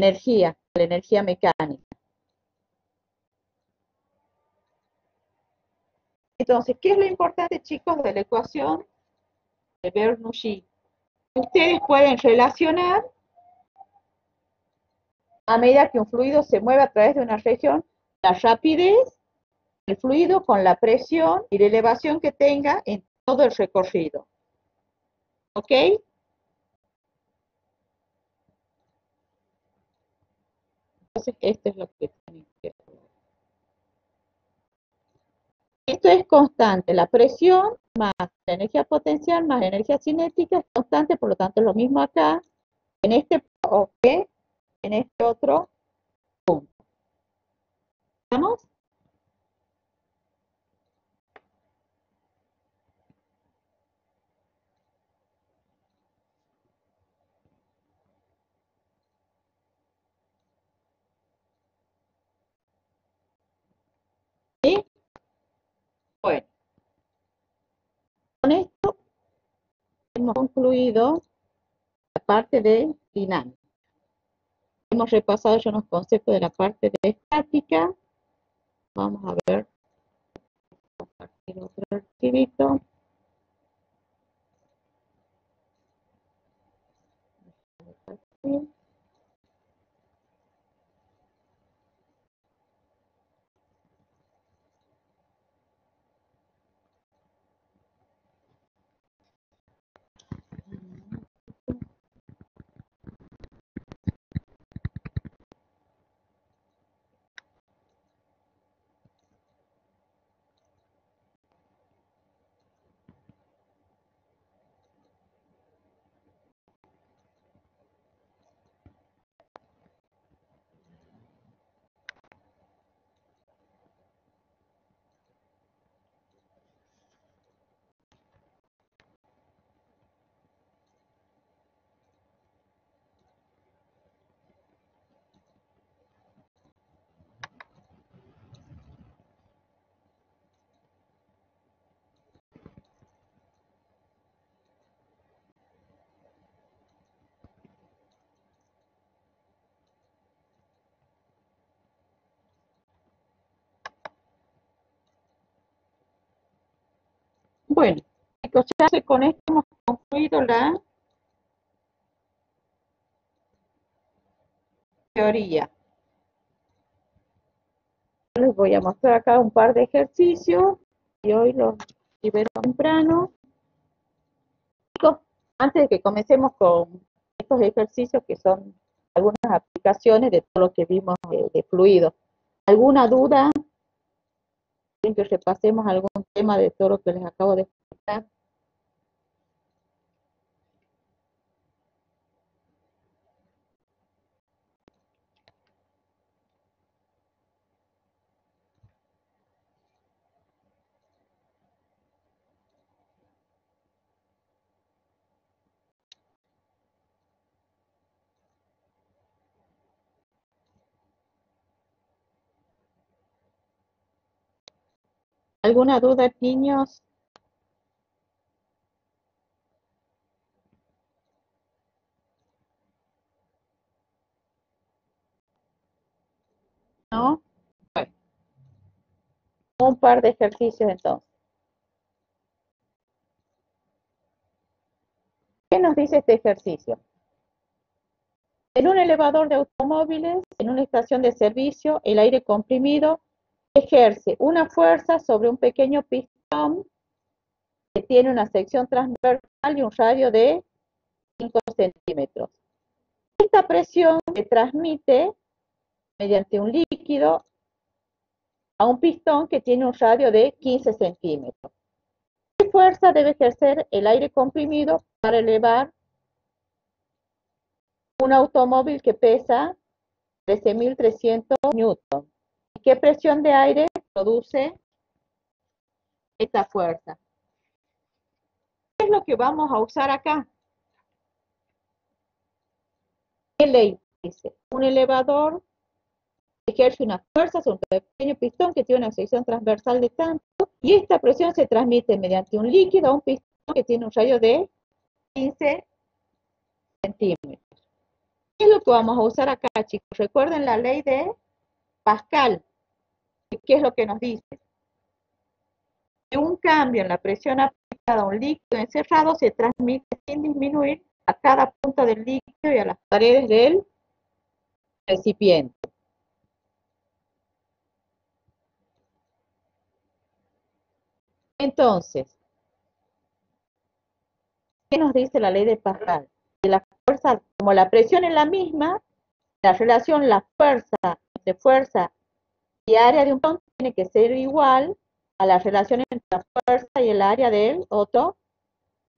energía mecánica. Entonces, ¿qué es lo importante, chicos, de la ecuación de Bernoulli? Ustedes pueden relacionar a medida que un fluido se mueve a través de una región, la rapidez del fluido con la presión y la elevación que tenga en todo el recorrido. ¿Ok? Entonces, esto es lo que tienen que hacer. Esto es constante, la presión más la energía potencial más la energía cinética es constante, por lo tanto es lo mismo acá, en este o que en este otro punto. ¿Estamos? ¿Sí? Bueno, con esto hemos concluido la parte de dinámica. Hemos repasado ya unos conceptos de la parte de estática. Vamos a ver, compartir otro archivito. Bueno, chicos, ya con esto hemos concluido la teoría. Les voy a mostrar acá un par de ejercicios y hoy los libero temprano. Chicos, antes de que comencemos con estos ejercicios que son algunas aplicaciones de todo lo que vimos de fluido, ¿alguna duda? ¿Quieren que repasemos algún tema de todo lo que les acabo de explicar? ¿Alguna duda, niños? ¿No? Bueno, un par de ejercicios entonces. nos dice este ejercicio? En un elevador de automóviles, en una estación de servicio, el aire comprimido ejerce una fuerza sobre un pequeño pistón que tiene una sección transversal y un radio de 5 centímetros. Esta presión se transmite mediante un líquido a un pistón que tiene un radio de 15 centímetros. ¿Qué fuerza debe ejercer el aire comprimido para elevar un automóvil que pesa 13.300 newton? ¿Y qué presión de aire produce esta fuerza? ¿Qué es lo que vamos a usar acá? ¿Qué ley dice? Un elevador ejerce una fuerza sobre un pequeño pistón que tiene una sección transversal de tanto, y esta presión se transmite mediante un líquido a un pistón que tiene un radio de 15 centímetros. ¿Qué es lo que vamos a usar acá, chicos? Recuerden la ley de Pascal. ¿Qué es lo que nos dice? Que un cambio en la presión aplicada a un líquido encerrado se transmite sin disminuir a cada punta del líquido y a las paredes del recipiente. Entonces, ¿qué nos dice la ley de Pascal? Que la fuerza, como la presión es la misma, la relación, la fuerza entre fuerza y área de un pistón tiene que ser igual a la relación entre la fuerza y el área del otro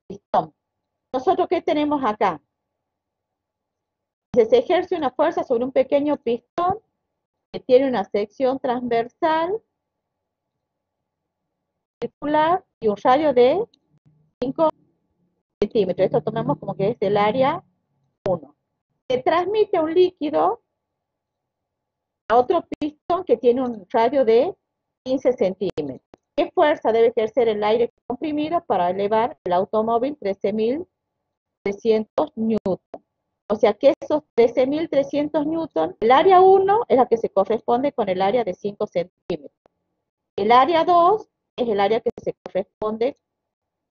pistón. ¿Nosotros qué tenemos acá? Se ejerce una fuerza sobre un pequeño pistón que tiene una sección transversal, circular y un radio de 5 centímetros. Esto tomamos como que es el área 1. Se transmite un líquido a otro pistón que tiene un radio de 15 centímetros. ¿Qué fuerza debe ejercer el aire comprimido para elevar el automóvil 13.300 newton? O sea que esos 13.300 newton, el área 1 es la que se corresponde con el área de 5 centímetros. El área 2 es el área que se corresponde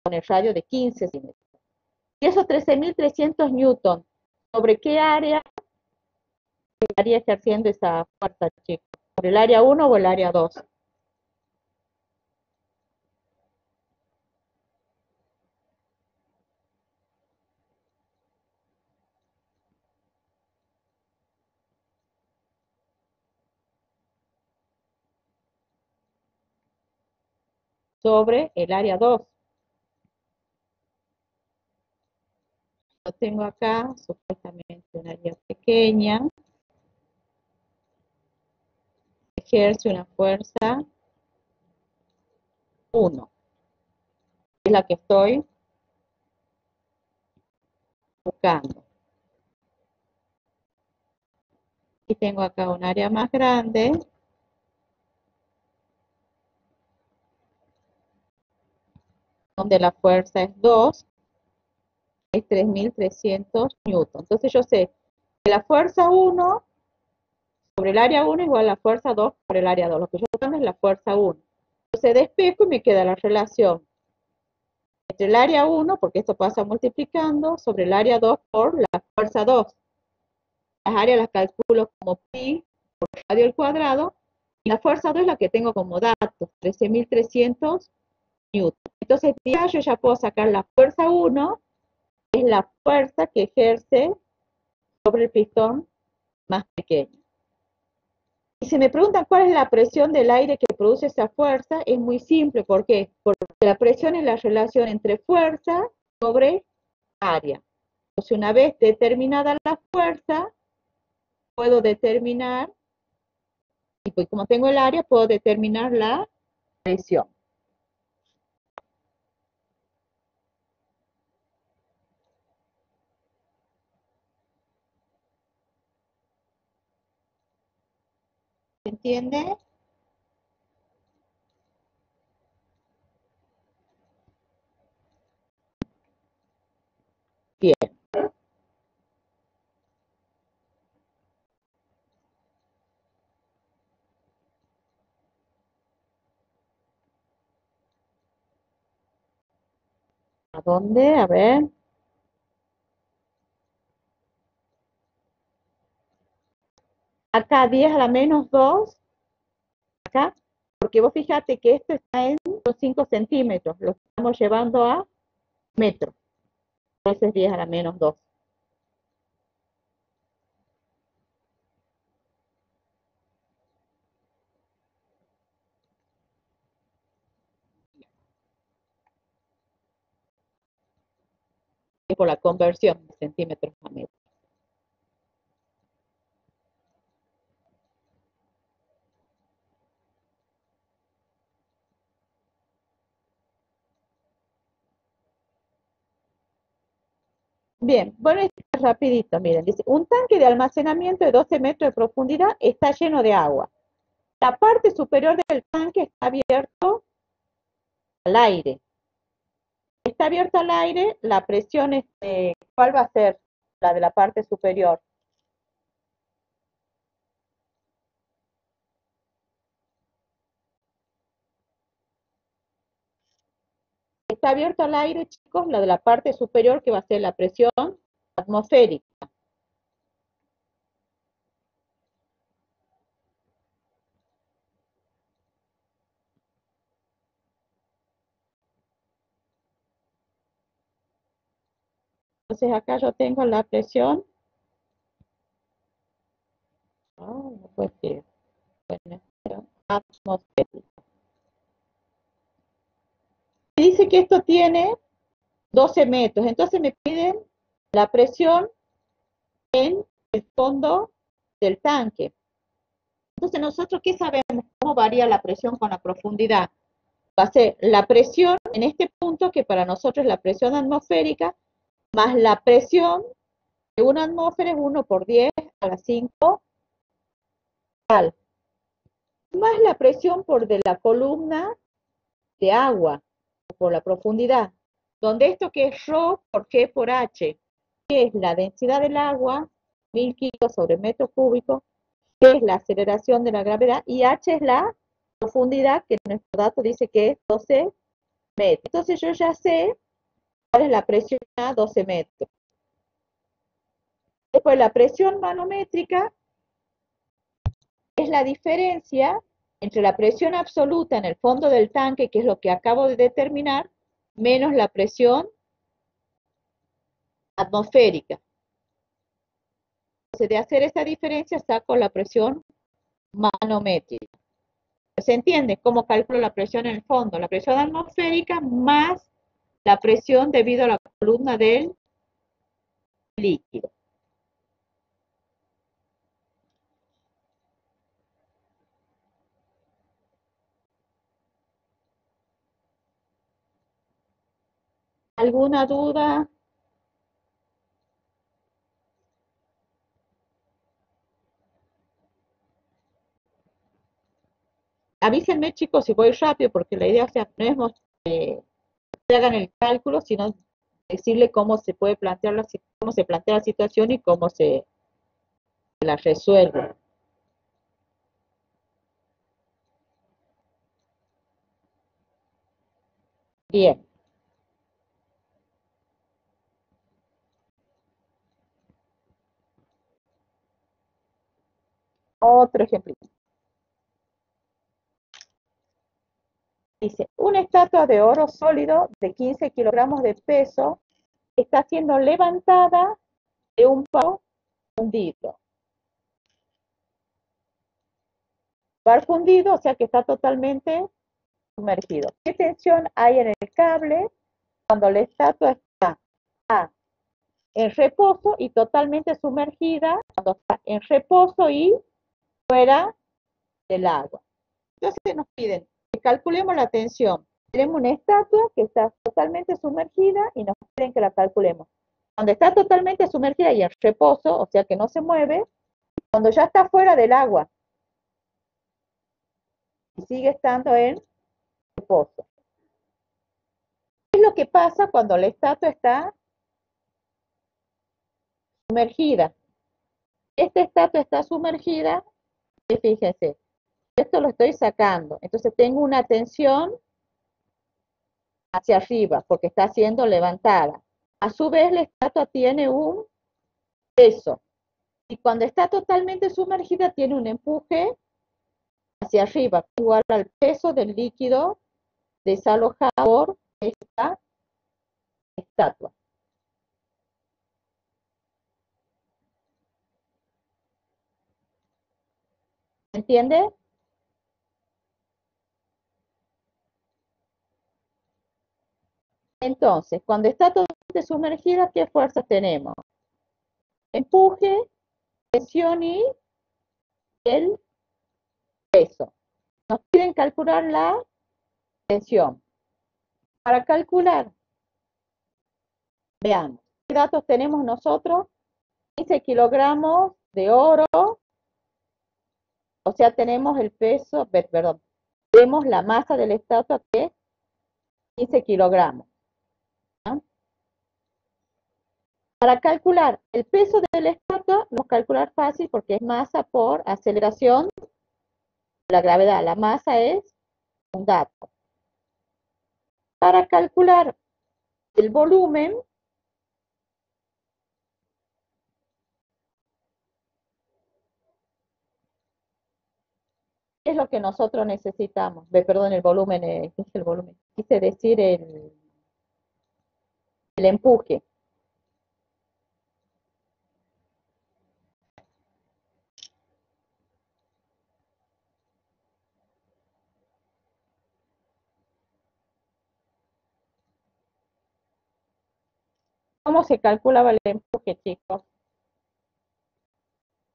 con el radio de 15 centímetros. Y esos 13.300 newton, ¿sobre qué área estaría ejerciendo esa fuerza, chicos? ¿Por el área 1 o el área 2? Sobre el área 2. Yo tengo acá supuestamente un área pequeña, ejerce una fuerza 1, es la que estoy buscando. Y tengo acá un área más grande, donde la fuerza es 2, es 3.300 newton. Entonces yo sé que la fuerza 1 sobre el área 1 igual a la fuerza 2 por el área 2. Lo que yo tengo es la fuerza 1. Entonces despejo y me queda la relación entre el área 1, porque esto pasa multiplicando, sobre el área 2 por la fuerza 2. Las áreas las calculo como pi por radio al cuadrado, y la fuerza 2 es la que tengo como datos, 13.300 newton. Entonces yo ya puedo sacar la fuerza 1, es la fuerza que ejerce sobre el pistón más pequeño. Y si me preguntan cuál es la presión del aire que produce esa fuerza, es muy simple. ¿Por qué? Porque la presión es la relación entre fuerza sobre área. Entonces, una vez determinada la fuerza, puedo determinar, y pues como tengo el área, puedo determinar la presión. ¿Se entiende? Bien. ¿A dónde? A ver. acá 10 a la menos 2, acá, porque vos fíjate que esto está en 5 centímetros, lo estamos llevando a metros, entonces 10 a la menos 2. Es por la conversión de centímetros a metros. Bien, bueno, esto es rapidito, miren, dice, un tanque de almacenamiento de 12 metros de profundidad está lleno de agua. La parte superior del tanque está abierto al aire. Está abierto al aire, la presión, ¿cuál va a ser la de la parte superior? Está abierto al aire, chicos, la de la parte superior que va a ser la presión atmosférica. Entonces acá yo tengo la presión. Oh, no puede ser. Bueno, atmosférica. Dice que esto tiene 12 metros, entonces me piden la presión en el fondo del tanque. Entonces nosotros, ¿qué sabemos? ¿Cómo varía la presión con la profundidad? Va a ser la presión en este punto, que para nosotros es la presión atmosférica, más la presión de una atmósfera es 1 por 10 a la 5 tal, más la presión por de la columna de agua, por la profundidad, donde esto que es ρ por G por H, que es la densidad del agua, 1000 kilos sobre metro cúbico, que es la aceleración de la gravedad, y H es la profundidad, que nuestro dato dice que es 12 metros. Entonces yo ya sé cuál es la presión a 12 metros. Después la presión manométrica es la diferencia entre la presión absoluta en el fondo del tanque, que es lo que acabo de determinar, menos la presión atmosférica. Entonces, de hacer esa diferencia, saco la presión manométrica. ¿Se entiende cómo calculo la presión en el fondo? La presión atmosférica más la presión debido a la columna del líquido. ¿Alguna duda? Avísenme, chicos, si voy rápido, porque la idea, o sea, no es que hagan el cálculo, sino decirle cómo se puede plantear cómo se plantea la situación y cómo se la resuelve. Bien. Otro ejemplo. Dice, una estatua de oro sólido de 15 kilogramos de peso está siendo levantada de un palo fundido. Bar fundido, o sea que está totalmente sumergido. ¿Qué tensión hay en el cable cuando la estatua está en reposo y totalmente sumergida, cuando está en reposo y fuera del agua? Entonces nos piden que calculemos la tensión. Tenemos una estatua que está totalmente sumergida y nos piden que la calculemos. Cuando está totalmente sumergida y en reposo, o sea que no se mueve, cuando ya está fuera del agua y sigue estando en reposo. ¿Qué es lo que pasa cuando la estatua está sumergida? Esta estatua está sumergida, y fíjense, esto lo estoy sacando, entonces tengo una tensión hacia arriba porque está siendo levantada. A su vez, la estatua tiene un peso. Y cuando está totalmente sumergida tiene un empuje hacia arriba, igual al peso del líquido desalojado por esta estatua. ¿Entiende? Entonces, cuando está totalmente sumergida, ¿qué fuerzas tenemos? Empuje, presión y el peso. Nos piden calcular la tensión. Para calcular, veamos, ¿qué datos tenemos nosotros? 15 kilogramos de oro, o sea, tenemos el peso, perdón, tenemos la masa de la estatua que es 15 kilogramos. ¿No? Para calcular el peso de la estatua, vamos a calcular fácil porque es masa por aceleración de la gravedad. La masa es un dato. Para calcular el volumen, es lo que nosotros necesitamos. Perdón, el volumen, ¿qué es el volumen? Quise decir el empuje. ¿Cómo se calculaba el empuje, chicos?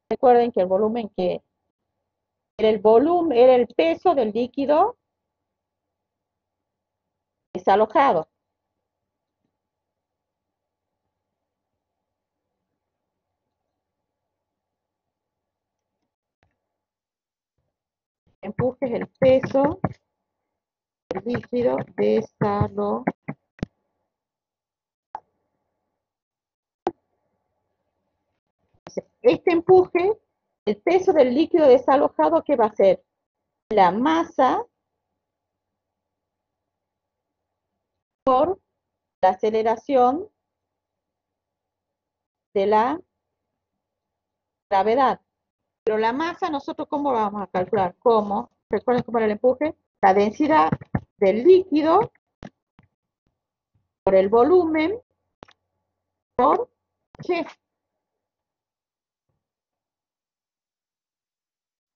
Recuerden que el volumen que era el volumen, era el peso del líquido desalojado. El empuje es el peso del líquido desalojado. Este empuje, el peso del líquido desalojado, ¿qué va a ser? La masa por la aceleración de la gravedad. Pero la masa, nosotros, ¿cómo vamos a calcular? ¿Cómo? ¿Recuerden cómo era el empuje? La densidad del líquido por el volumen por G.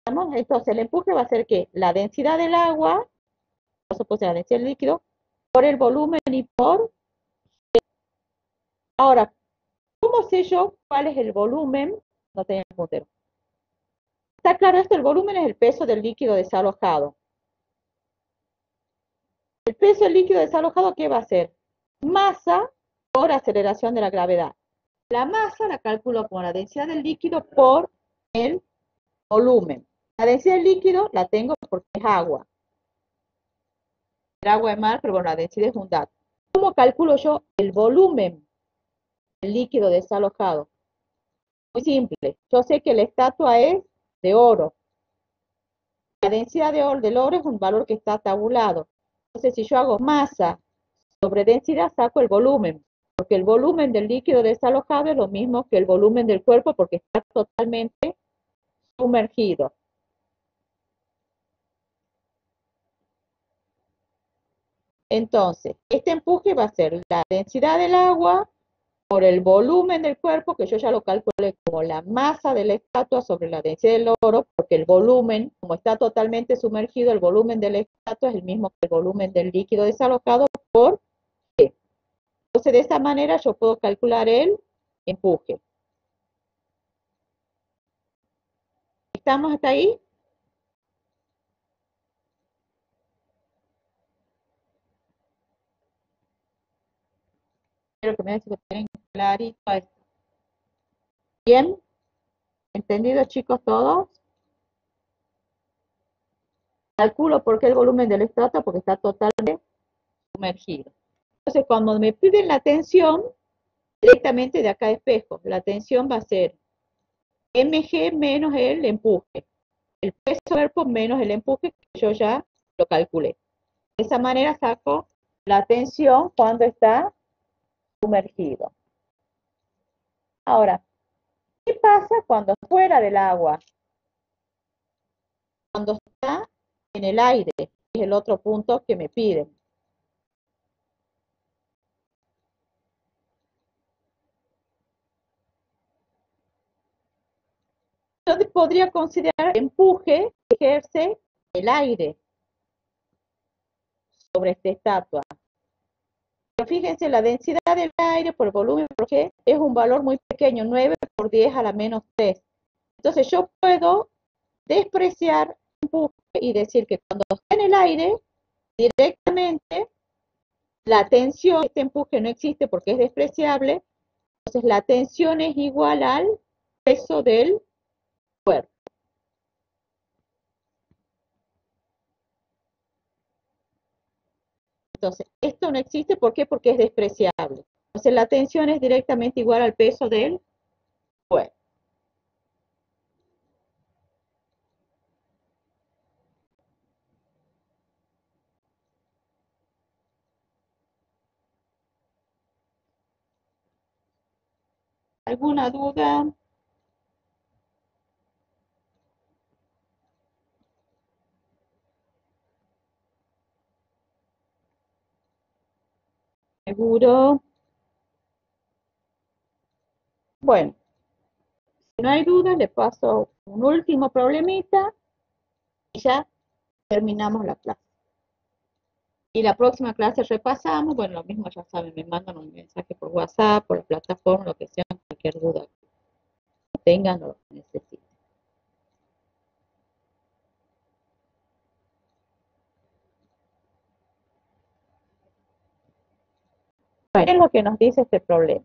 Entonces, el empuje va a ser que la densidad del agua, por supuesto, la densidad del líquido, por el volumen y por... Ahora, ¿cómo sé yo cuál es el volumen? No tengo el puntero. Está claro esto, el volumen es el peso del líquido desalojado. El peso del líquido desalojado, ¿qué va a ser? Masa por aceleración de la gravedad. La masa la calculo como la densidad del líquido por el volumen. La densidad del líquido la tengo porque es agua. El agua es mar, pero bueno, la densidad es un dato. ¿Cómo calculo yo el volumen del líquido desalojado? Muy simple. Yo sé que la estatua es de oro. La densidad del oro es un valor que está tabulado. Entonces, si yo hago masa sobre densidad, saco el volumen, porque el volumen del líquido desalojado es lo mismo que el volumen del cuerpo porque está totalmente sumergido. Entonces, este empuje va a ser la densidad del agua por el volumen del cuerpo, que yo ya lo calculé como la masa de la estatua sobre la densidad del oro, porque el volumen, como está totalmente sumergido, el volumen de la estatua es el mismo que el volumen del líquido desalojado por G. Entonces, de esta manera yo puedo calcular el empuje. ¿Estamos hasta ahí? Quiero que me vean si lo tienen clarito esto. ¿Bien? ¿Entendido, chicos, todos? Calculo por qué el volumen del estrato, porque está totalmente sumergido. Entonces, cuando me piden la tensión, directamente de acá de espejo, la tensión va a ser mg menos el empuje. El peso del cuerpo menos el empuje, que yo ya lo calculé. De esa manera saco la tensión cuando está sumergido. Ahora, ¿Qué pasa cuando fuera del agua? Cuando está en el aire, que es el otro punto que me piden. Entonces podría considerar el empuje que ejerce el aire sobre esta estatua. Pero fíjense, la densidad del aire por volumen por G es un valor muy pequeño, 9 por 10 a la menos 3. Entonces yo puedo despreciar el empuje y decir que cuando está en el aire, directamente la tensión, este empuje no existe porque es despreciable, entonces la tensión es igual al peso del cuerpo. Entonces, esto no existe, ¿por qué? Porque es despreciable. Entonces, la tensión es directamente igual al peso del cuerpo. ¿Alguna duda? ¿Seguro? Bueno, si no hay duda, le paso un último problemita y ya terminamos la clase. Y la próxima clase repasamos, bueno, lo mismo ya saben, me mandan un mensaje por WhatsApp, por la plataforma, lo que sea, cualquier duda que tengan o necesiten. Bueno, ¿qué es lo que nos dice este problema?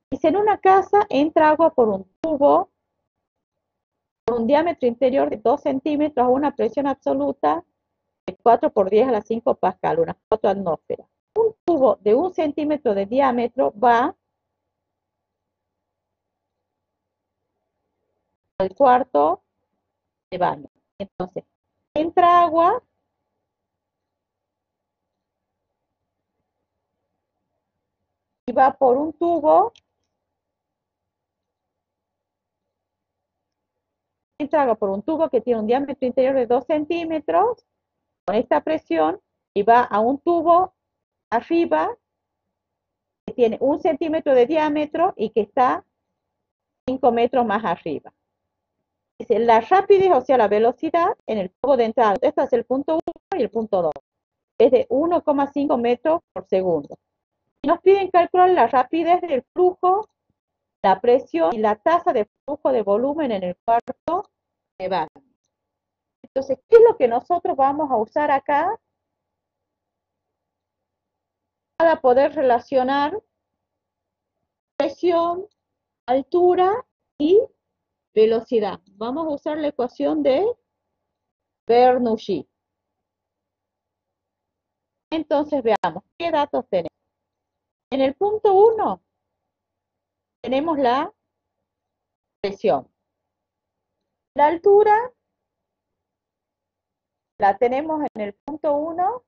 Dice, en una casa entra agua por un tubo con un diámetro interior de 2 centímetros a una presión absoluta de 4 por 10 a la 5 pascal, unas 4 atmósferas. Un tubo de 1 centímetro de diámetro va al cuarto de baño. Entonces, entra agua y va por un tubo, entra agua por un tubo que tiene un diámetro interior de 2 centímetros con esta presión y va a un tubo arriba que tiene 1 centímetro de diámetro y que está 5 metros más arriba. Dice, la rapidez, o sea, la velocidad en el tubo de entrada. Este es el punto 1 y el punto 2. Es de 1,5 metros por segundo. Y nos piden calcular la rapidez del flujo, la presión y la tasa de flujo de volumen en el cuarto de baño. Entonces, ¿qué es lo que nosotros vamos a usar acá para poder relacionar presión, altura y velocidad? Vamos a usar la ecuación de Bernoulli. Entonces, veamos, ¿qué datos tenemos? En el punto 1 tenemos la presión. La altura la tenemos en el punto 1.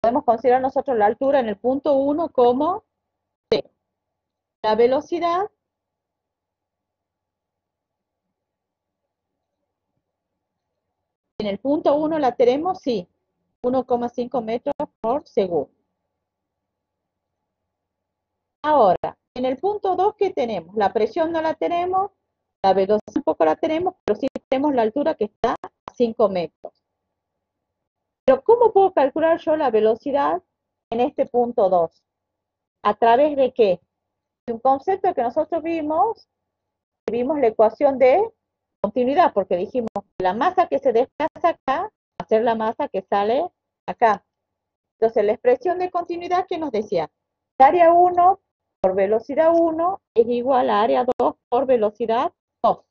Podemos considerar nosotros la altura en el punto 1 como C. La velocidad en el punto 1 la tenemos, sí, 1,5 metros por segundo. Ahora, en el punto 2, ¿qué tenemos? La presión no la tenemos, la velocidad tampoco la tenemos, pero sí tenemos la altura que está a 5 metros. Pero ¿cómo puedo calcular yo la velocidad en este punto 2? ¿A través de qué? De un concepto que nosotros vimos la ecuación de continuidad, porque dijimos que la masa que se desplaza acá va a ser la masa que sale acá. Entonces, la expresión de continuidad que nos decía, área 1 por velocidad 1 es igual a área 2 por velocidad 2.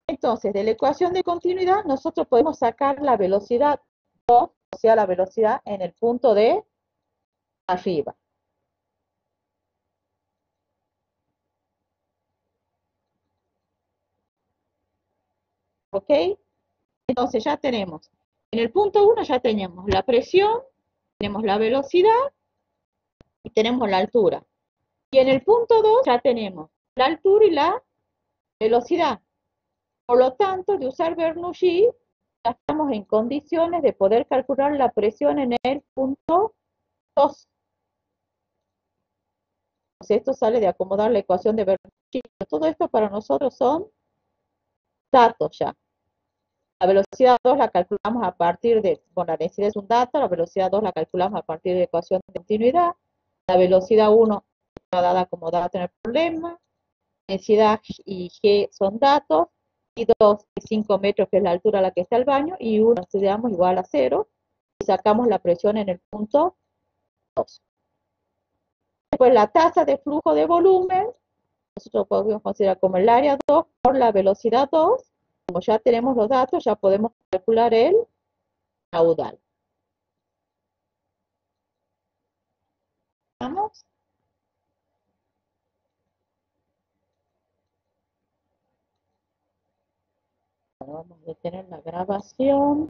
Entonces, de la ecuación de continuidad, nosotros podemos sacar la velocidad 2, o sea, la velocidad en el punto de arriba. ¿Ok? Entonces ya tenemos, en el punto 1 ya teníamos la presión Tenemos la velocidad y tenemos la altura. Y en el punto 2 ya tenemos la altura y la velocidad. Por lo tanto, de usar Bernoulli, ya estamos en condiciones de poder calcular la presión en el punto 2. Esto sale de acomodar la ecuación de Bernoulli. Todo esto para nosotros son datos ya. La velocidad 2 la calculamos a partir de, bueno, la densidad es un dato, la velocidad 2 la calculamos a partir de la ecuación de continuidad, la velocidad 1 está dada como dato en el problema, densidad y G son datos, y 2 y 5 metros, que es la altura a la que está el baño, y 1 estudiamos igual a 0, y sacamos la presión en el punto 2. Después la tasa de flujo de volumen, nosotros podemos considerar como el área 2 por la velocidad 2. Como ya tenemos los datos, ya podemos calcular el caudal. ¿Vamos? Vamos a detener la grabación.